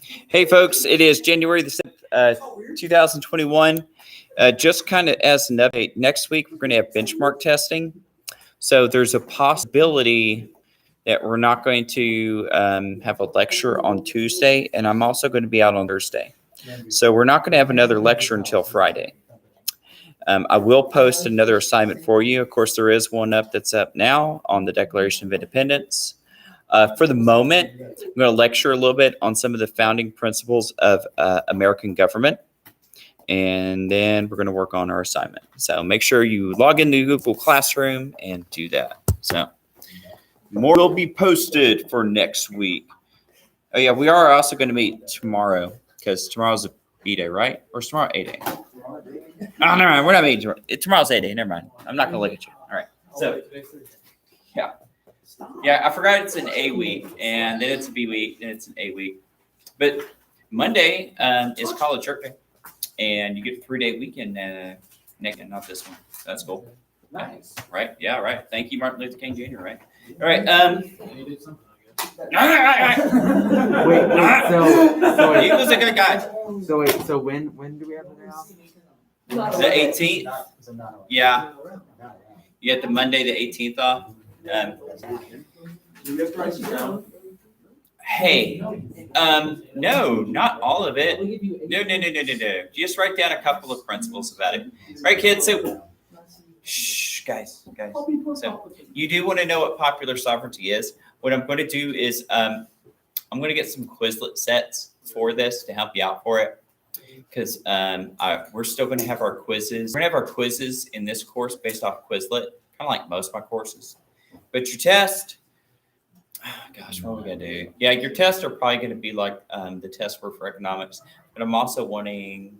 Hey, folks, it is January the 7th, 2021. Just kind of as an update, next week we're going to have benchmark testing. So there's a possibility that we're not going to have a lecture on Tuesday, and I'm also going to be out on Thursday. So we're not going to have another lecture until Friday. I will post another assignment for you. Of course, there is one that's up now on the Declaration of Independence. For the moment, I'm going to lecture a little bit on some of the founding principles of American government, and then we're going to work on our assignment. So make sure you log into Google Classroom and do that. So more will be posted for next week. Oh, yeah, we are also going to meet tomorrow because tomorrow's a B-Day, right? Or is tomorrow A-Day? Oh, never mind. We're not meeting tomorrow. Tomorrow's A-Day. Never mind. I'm not going to look at you. All right. So, yeah. Yeah, I forgot it's an A week, and then it's a B week, then it's an A week. But Monday is college church day, and you get a 3-day weekend next, and not this one. That's cool. Nice. Right? Yeah, right. Thank you, Martin Luther King Jr., right? All right. You did something, He was a good guy. So when do we have the day off? The 18th? Yeah. You get the Monday the 18th off. Hey, no, not all of it. No. Just write down a couple of principles about it. Right, kids? So, shh, guys. So, you do want to know what popular sovereignty is. What I'm going to do is I'm going to get some Quizlet sets for this to help you out for it. Because we're still going to have our quizzes. We're going to have our quizzes in this course based off Quizlet, kind of like most of my courses. But your test, gosh, what are we going to do? Yeah, your tests are probably going to be like the tests were for economics. But I'm also wanting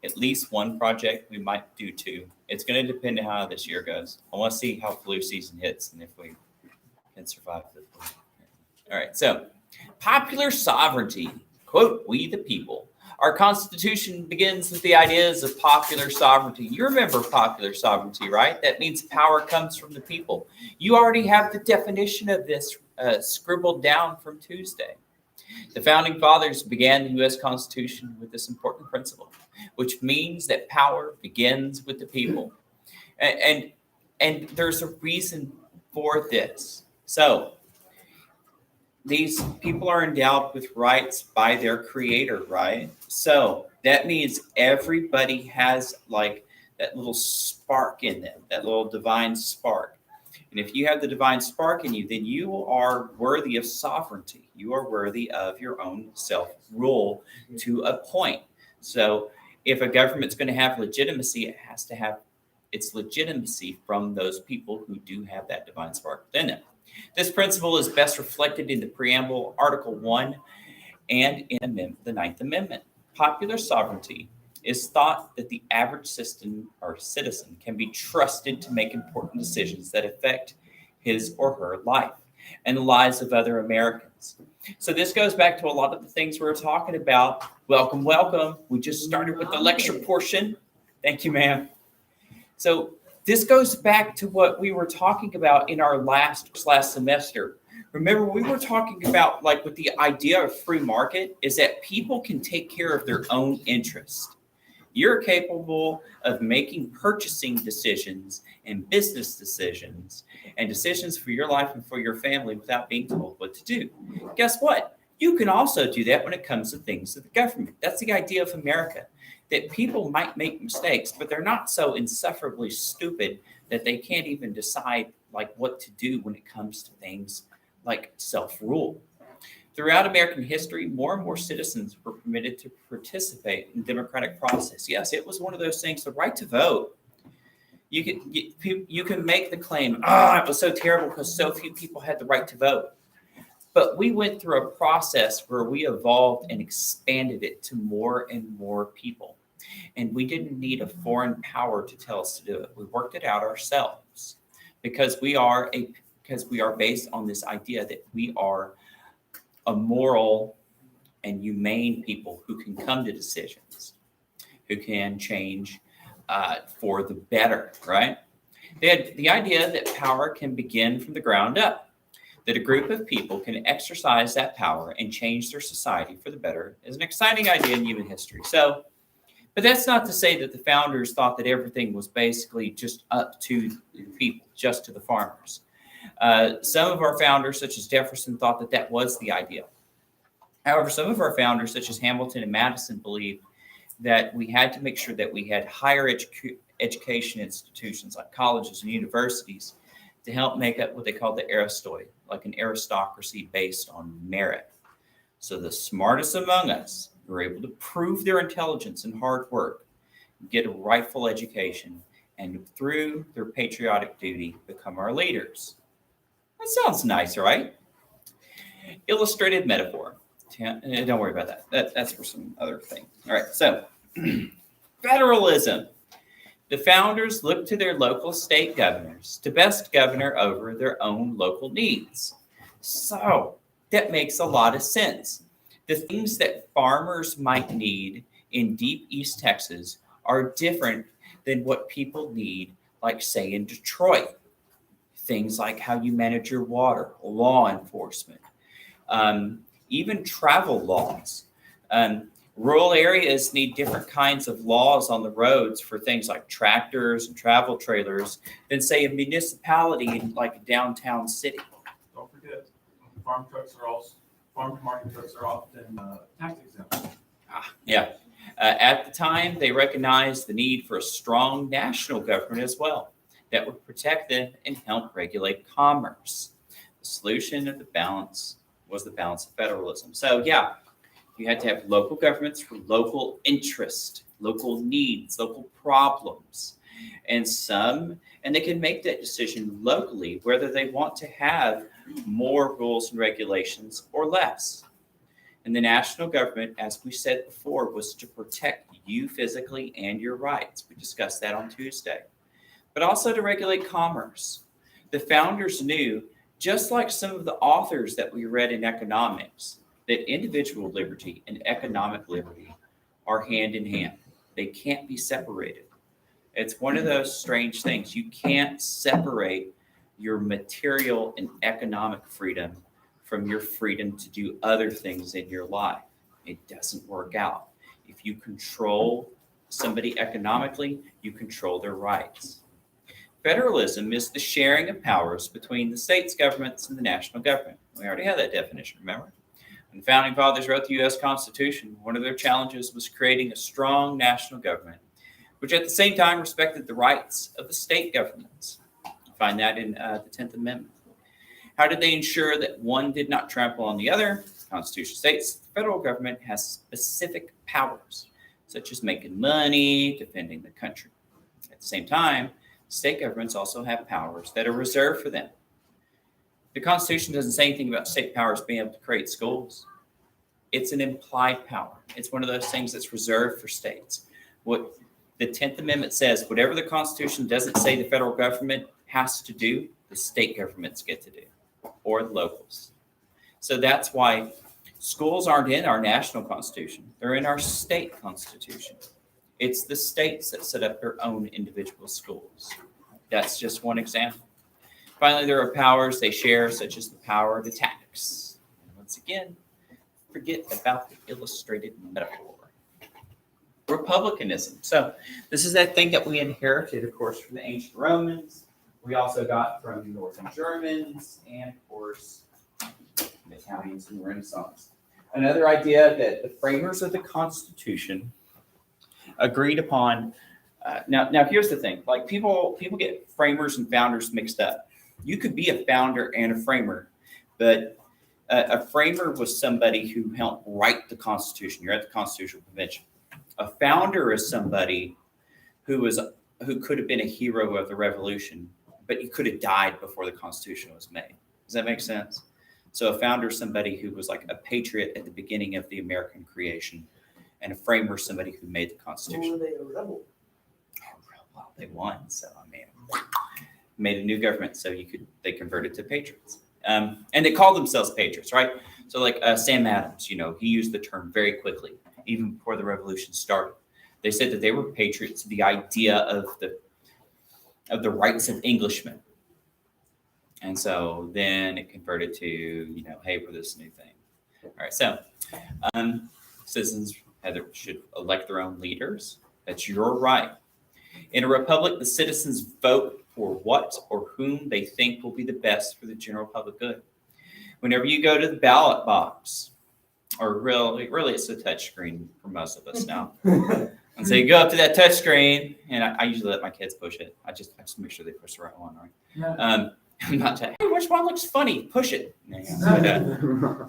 at least one project. We might do 2. It's going to depend on how this year goes. I want to see how flu season hits and if we can survive the flu. All right, so popular sovereignty, quote, we the people. Our Constitution begins with the ideas of popular sovereignty. You remember popular sovereignty, right? That means power comes from the people. You already have the definition of this scribbled down from Tuesday. The Founding Fathers began the U.S. Constitution with this important principle, which means that power begins with the people. And there's a reason for this. So, these people are endowed with rights by their creator, right? So that means everybody has like that little spark in them, that little divine spark. And if you have the divine spark in you, then you are worthy of sovereignty. You are worthy of your own self-rule to a point. So if a government's going to have legitimacy, it has to have its legitimacy from those people who do have that divine spark within them. This principle is best reflected in the preamble, Article 1, and in the Ninth Amendment. Popular sovereignty is thought that the average citizen can be trusted to make important decisions that affect his or her life and the lives of other Americans. So this goes back to a lot of the things we were talking about. Welcome. We just started with the lecture portion. Thank you, ma'am. So this goes back to what we were talking about in our last semester. Remember, we were talking about like with the idea of free market is that people can take care of their own interest. You're capable of making purchasing decisions and business decisions and decisions for your life and for your family without being told what to do. Guess what? You can also do that when it comes to things of the government. That's the idea of America. That people might make mistakes, but they're not so insufferably stupid that they can't even decide like what to do when it comes to things like self-rule. Throughout American history, more and more citizens were permitted to participate in the democratic process. Yes, it was one of those things, the right to vote. You can make the claim, it was so terrible because so few people had the right to vote. But we went through a process where we evolved and expanded it to more and more people. And we didn't need a foreign power to tell us to do it. We worked it out ourselves because we are based on this idea that we are a moral and humane people who can come to decisions, who can change for the better, right? They had the idea that power can begin from the ground up. That a group of people can exercise that power and change their society for the better is an exciting idea in human history. So, but that's not to say that the founders thought that everything was basically just up to the people, just to the farmers. Some of our founders, such as Jefferson, thought that that was the idea. However, some of our founders, such as Hamilton and Madison, believed that we had to make sure that we had higher education institutions like colleges and universities to help make up what they called the aristoi, like an aristocracy based on merit. So the smartest among us were able to prove their intelligence and hard work, get a rightful education, and through their patriotic duty, become our leaders. That sounds nice, right? Illustrated metaphor. Don't worry about that. That's for some other thing. All right, so federalism. The founders looked to their local state governors to best govern over their own local needs. So that makes a lot of sense. The things that farmers might need in deep East Texas are different than what people need, like, say, in Detroit. Things like how you manage your water, law enforcement, even travel laws. Rural areas need different kinds of laws on the roads for things like tractors and travel trailers than, say, a municipality in like a downtown city. Don't forget, farm to market trucks are often tax exempt. Yeah. At the time, they recognized the need for a strong national government as well that would protect them and help regulate commerce. The solution of the balance was the balance of federalism. So, yeah, you had to have local governments for local interest, local needs, local problems. And they can make that decision locally, whether they want to have more rules and regulations or less. And the national government, as we said before, was to protect you physically and your rights. We discussed that on Tuesday. But also to regulate commerce. The founders knew, just like some of the authors that we read in economics, that individual liberty and economic liberty are hand in hand. They can't be separated. It's one of those strange things. You can't separate your material and economic freedom from your freedom to do other things in your life. It doesn't work out. If you control somebody economically, you control their rights. Federalism is the sharing of powers between the states' governments and the national government. We already had that definition, remember? When the Founding Fathers wrote the U.S. Constitution, one of their challenges was creating a strong national government, which at the same time respected the rights of the state governments. You find that in the 10th Amendment. How did they ensure that one did not trample on the other? The Constitution states the federal government has specific powers, such as making money, defending the country. At the same time, state governments also have powers that are reserved for them. The Constitution doesn't say anything about state powers being able to create schools. It's an implied power. It's one of those things that's reserved for states. What the 10th Amendment says, whatever the Constitution doesn't say the federal government has to do, the state governments get to do, or the locals. So that's why schools aren't in our national constitution. They're in our state constitution. It's the states that set up their own individual schools. That's just one example. Finally, there are powers they share, such as the power to tax. And once again, forget about the illustrated metaphor. Republicanism. So this is that thing that we inherited, of course, from the ancient Romans. We also got from the Northern Germans and, of course, the Italians in the Renaissance. Another idea that the framers of the Constitution agreed upon. Now here's the thing: like people get framers and founders mixed up. You could be a founder and a framer, but a framer was somebody who helped write the Constitution. You're at the Constitutional Convention. A founder is somebody who could have been a hero of the Revolution, but he could have died before the Constitution was made. Does that make sense? So a founder is somebody who was like a patriot at the beginning of the American creation, and a framer is somebody who made the Constitution. Or were they a rebel? Well, they won, so I mean, made a new government, so they converted to patriots, and they called themselves patriots, right? So like Sam Adams, he used the term very quickly, even before the Revolution started. They said that they were patriots to the idea of the rights of Englishmen. And so then it converted to, hey, we're this new thing. All right, so citizens should elect their own leaders. That's your right. In a republic, the citizens vote for what or whom they think will be the best for the general public good. Whenever you go to the ballot box, or really it's a touch screen for most of us now. And so you go up to that touch screen, and I usually let my kids push it. I just make sure they push the right one, right? Yeah. I'm not saying, hey, which one looks funny? Push it. Close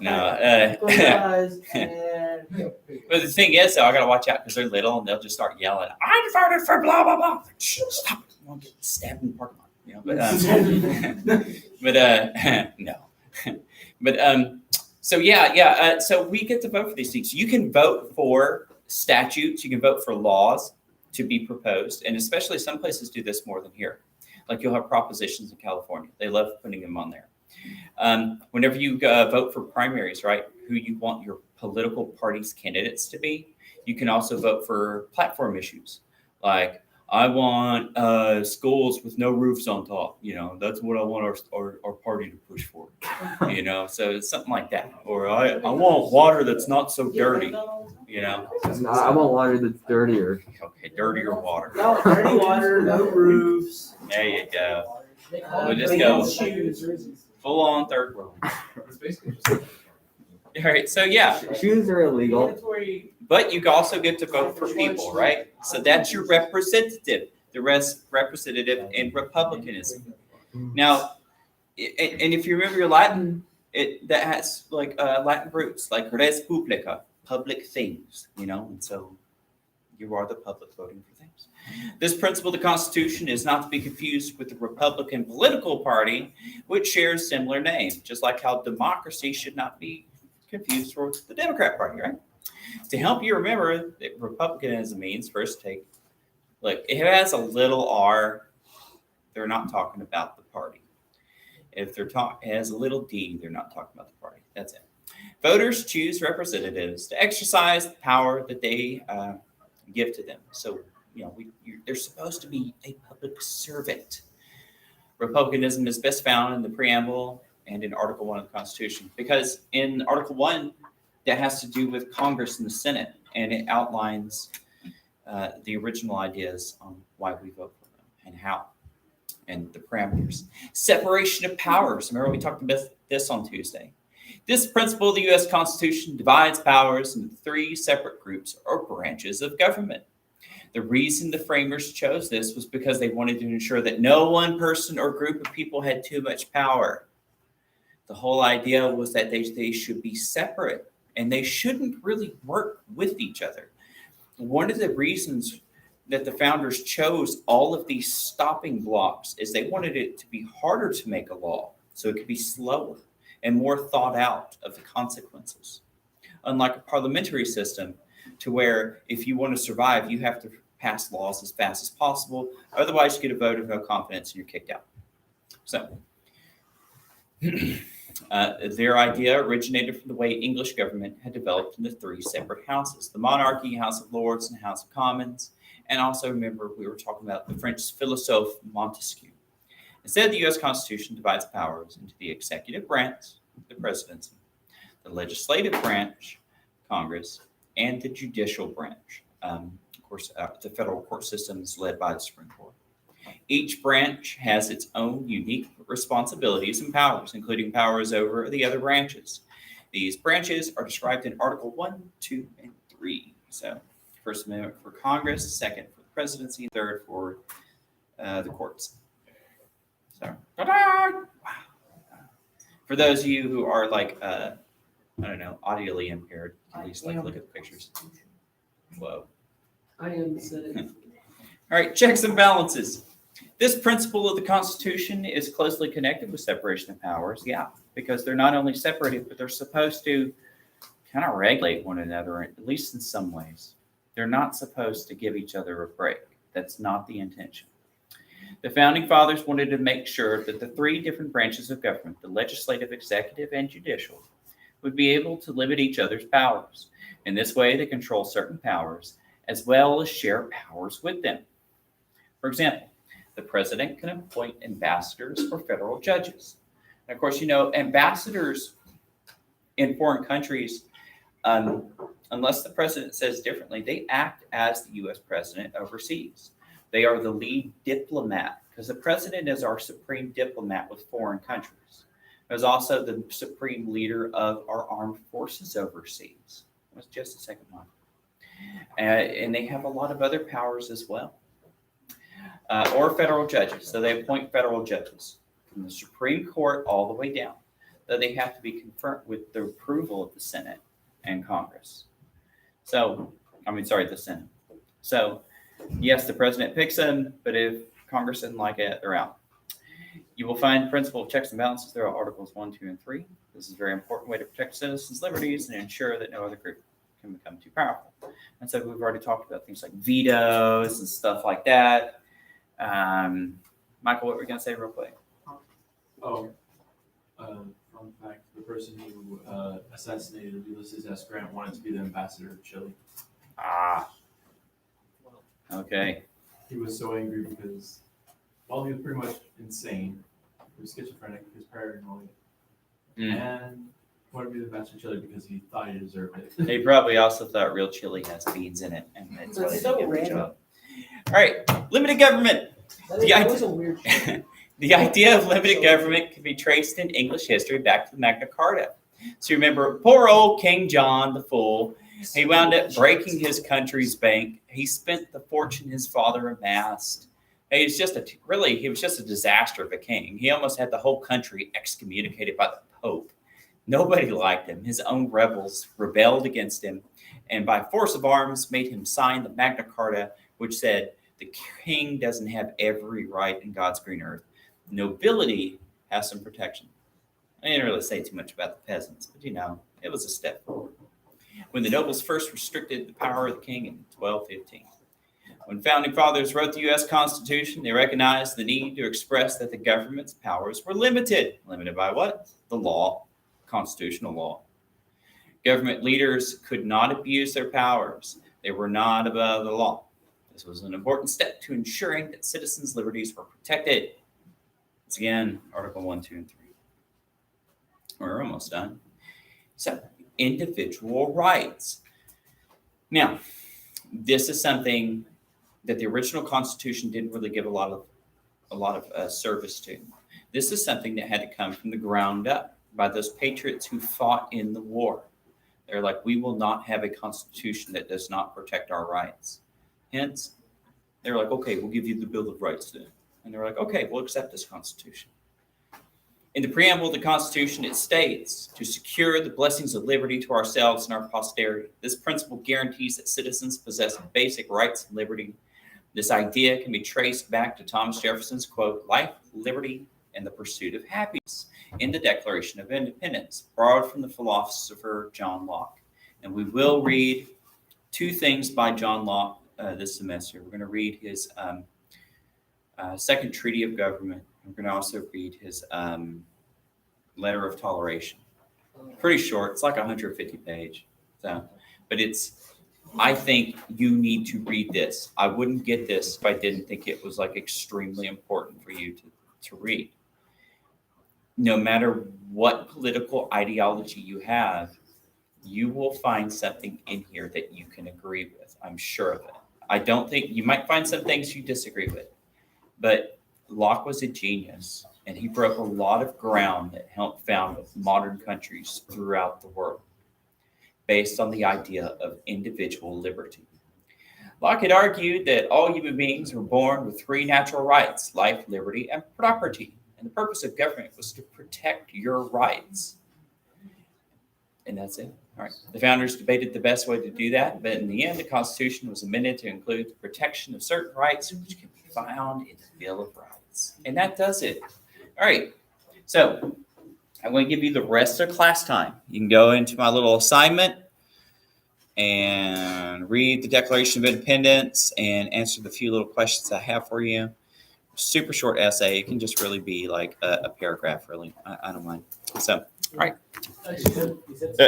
No. your eyes and But the thing is, though, I got to watch out because they're little and they'll just start yelling, I voted for blah, blah, blah. Like, shh, stop it. You won't get stabbed in the parking lot. No. But so yeah. So we get to vote for these things. You can vote for statutes. You can vote for laws to be proposed. And especially some places do this more than here. Like you'll have propositions in California. They love putting them on there. Whenever you vote for primaries, right, who you want your political party's candidates to be, you can also vote for platform issues. Like, I want schools with no roofs on top. That's what I want our party to push for. So it's something like that. Or I want water that's not so dirty. I want water that's dirtier. Okay, dirtier water. No, dirty water, no roofs. There you go. We'll just go full on third world. It's basically just. All right, so yeah, Shoes are illegal. but you also get to vote for people, right? So that's your representative, the representative in republicanism. Now, and if you remember your Latin, that has like Latin roots, like res publica, public things, and so you are the public voting for things. This principle of the Constitution is not to be confused with the Republican political party, which shares similar names, just like how democracy should not be confused with the Democrat Party, right? To help you remember that republicanism means, first look, if it has a little r, they're not talking about the party. If it has a little d, they're not talking about the party. That's it. Voters choose representatives to exercise the power that they give to them. So, they're supposed to be a public servant. Republicanism is best found in the preamble and in Article 1 of the Constitution, because in Article 1, that has to do with Congress and the Senate, and it outlines the original ideas on why we vote for them and how, and the parameters. Separation of powers. Remember we talked about this on Tuesday. This principle of the U.S. Constitution divides powers into 3 separate groups or branches of government. The reason the framers chose this was because they wanted to ensure that no one person or group of people had too much power. The whole idea was that they should be separate and they shouldn't really work with each other. One of the reasons that the founders chose all of these stopping blocks is they wanted it to be harder to make a law, so it could be slower and more thought out of the consequences. Unlike a parliamentary system, to where if you want to survive, you have to pass laws as fast as possible. Otherwise, you get a vote of no confidence and you're kicked out. So their idea originated from the way English government had developed into 3 separate houses: the monarchy, House of Lords, and House of Commons. And also remember, we were talking about the French philosophe Montesquieu. Instead, the U.S. Constitution divides powers into the executive branch, the presidency, the legislative branch, Congress, and the judicial branch. Of course, the federal court system is led by the Supreme Court. Each branch has its own unique responsibilities and powers, including powers over the other branches. These branches are described in Article 1, 2, and 3. So, First Amendment for Congress, second for the presidency, third for the courts. So, ta-da! Wow. For those of you who are audioly impaired, at least look at the pictures. Whoa. I am the Senate. All right, checks and balances. This principle of the Constitution is closely connected with separation of powers, because they're not only separated, but they're supposed to kind of regulate one another, at least in some ways. They're not supposed to give each other a break. That's not the intention. The Founding Fathers wanted to make sure that the 3 different branches of government, the legislative, executive, and judicial, would be able to limit each other's powers. In this way, they control certain powers as well as share powers with them. For example, the president can appoint ambassadors or federal judges. And of course, you know, ambassadors in foreign countries, unless the president says differently, they act as the U.S. president overseas. They are the lead diplomat because the president is our supreme diplomat with foreign countries. There's also the supreme leader of our armed forces overseas. That was just a second one. And they have a lot of other powers as well. Or federal judges. So they appoint federal judges from the Supreme Court all the way down. Though they have to be confirmed with the approval of the Senate and Congress. The Senate. So, yes, the president picks them, but if Congress doesn't like it, they're out. You will find principle of checks and balances throughout Articles 1, 2, and 3. This is a very important way to protect citizens' liberties and ensure that no other group can become too powerful. And so we've already talked about things like vetoes and stuff like that. Michael, what were we going to say real quick? Fun fact, the person who assassinated Ulysses S. Grant wanted to be the ambassador of Chile. Okay. He was so angry because, well, he was pretty much insane. He was schizophrenic, he was paranoid, and wanted to be the ambassador of Chile because he thought he deserved it. They probably also thought real chili has beans in it, and that's why they so didn't give him a random. job. All right, limited government. That was a weird shit. The idea of limited government can be traced in English history back to the Magna Carta. So remember, poor old King John the Fool, he wound up breaking his country's bank. He spent the fortune his father amassed. He was just a disaster of a king. He almost had the whole country excommunicated by the Pope. Nobody liked him. His own rebels rebelled against him, and by force of arms made him sign the Magna Carta, which said the king doesn't have every right in God's green earth. Nobility has some protection. I didn't really say too much about the peasants, but it was a step forward. When the nobles first restricted the power of the king in 1215. When founding fathers wrote the U.S. Constitution, they recognized the need to express that the government's powers were limited. Limited by what? The law, constitutional law. Government leaders could not abuse their powers. They were not above the law. This was an important step to ensuring that citizens' liberties were protected. Once again, Article 1, 2, and 3. We're almost done. So, individual rights. Now, this is something that the original Constitution didn't really give a lot of service to. This is something that had to come from the ground up by those patriots who fought in the war. They're like, we will not have a Constitution that does not protect our rights. Hence, they're like, okay, we'll give you the Bill of Rights then. And they're like, okay, we'll accept this Constitution. In the preamble of the Constitution, it states, to secure the blessings of liberty to ourselves and our posterity. This principle guarantees that citizens possess basic rights and liberty. This idea can be traced back to Thomas Jefferson's quote, life, liberty, and the pursuit of happiness in the Declaration of Independence, borrowed from the philosopher John Locke. And we will read two things by John Locke this semester. We're going to read his Second Treaty of Government. We're going to also read his Letter of Toleration. Pretty short. It's like 150 page. So, but I think you need to read this. I wouldn't get this if I didn't think it was like extremely important for you to read. No matter what political ideology you have, you will find something in here that you can agree with. I'm sure of it. I don't think you might find some things you disagree with, but Locke was a genius, and he broke a lot of ground that helped found modern countries throughout the world based on the idea of individual liberty. Locke had argued that all human beings were born with three natural rights, life, liberty, and property. And the purpose of government was to protect your rights. And that's it. All right. The founders debated the best way to do that, but in the end, the Constitution was amended to include the protection of certain rights, which can be found in the Bill of Rights. And that does it. All right. So I'm going to give you the rest of class time. You can go into my little assignment and read the Declaration of Independence and answer the few little questions I have for you. Super short essay. It can just really be like a paragraph, really. I don't mind. So, all right.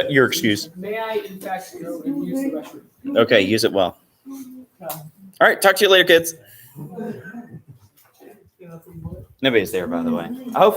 Your excuse. May I, in fact, go and use the restroom? Okay, use it well. All right, talk to you later, kids. Nobody's there, by the way. Hopefully.